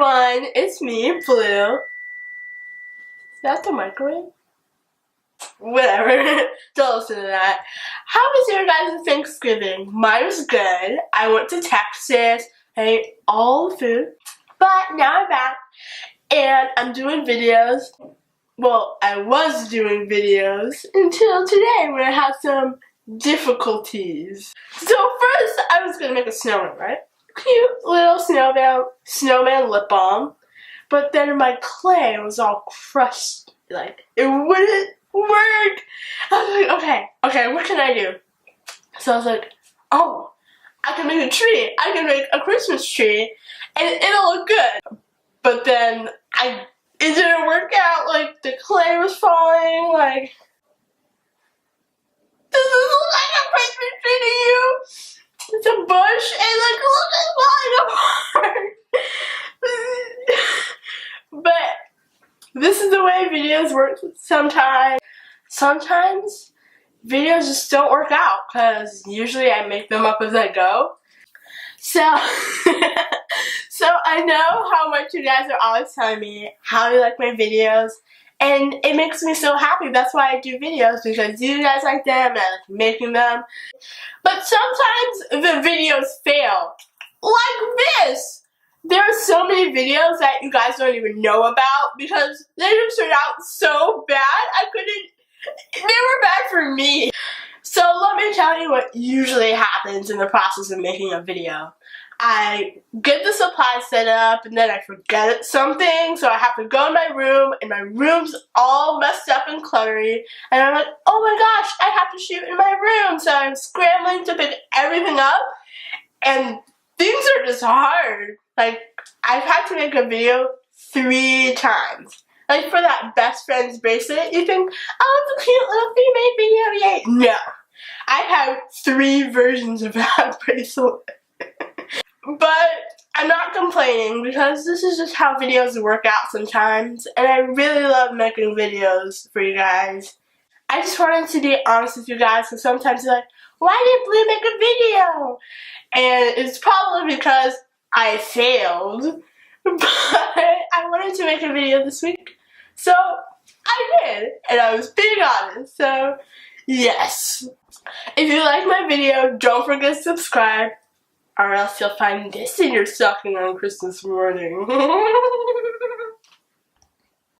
everyone, it's me, Bleau. Is that the microwave? Whatever, don't listen to that. How was your guys' Thanksgiving? Mine was good. I went to Texas, I ate all the food, but now I'm back and I'm doing videos. Well, I was doing videos until today when I had some difficulties. So first, I was gonna make a snowman, right? Cute little snowman lip balm. But then my clay was all crushed, like it wouldn't work. I was like, okay, what can I do? So I was like, oh, I can make a tree. I can make a Christmas tree, and it'll look good. But then it didn't work out. Like the clay was falling. Like, does this look like a Christmas tree to you? It's a bush, and like, look, it's falling apart. But this is the way videos work sometimes. Sometimes videos just don't work out because usually I make them up as I go. So, so I know how much you guys are always telling me how you like my videos, and it makes me so happy. That's why I do videos, because you guys like them and I like making them. But sometimes the videos fail, like this. There are so many videos that you guys don't even know about because they just turned out so bad. They were bad for me. So let me tell you what usually happens in the process of making a video. I get the supplies set up and then I forget something, so I have to go in my room and my room's all messed up and cluttery, and I'm like, oh my gosh, I have to shoot in my room, so I'm scrambling to pick everything up, and things are just hard. Like, I've had to make a video 3 times. Like, for that best friend's bracelet, you think, oh, it's a cute little female video, yay. No. I have 3 versions of that bracelet. But I'm not complaining because this is just how videos work out sometimes, and I really love making videos for you guys. I just wanted to be honest with you guys, because sometimes you're like, why did Bleau make a video? And it's probably because I failed, but I wanted to make a video this week, so I did, and I was being honest, so yes. If you like my video, don't forget to subscribe, or else you'll find this in your stocking on Christmas morning.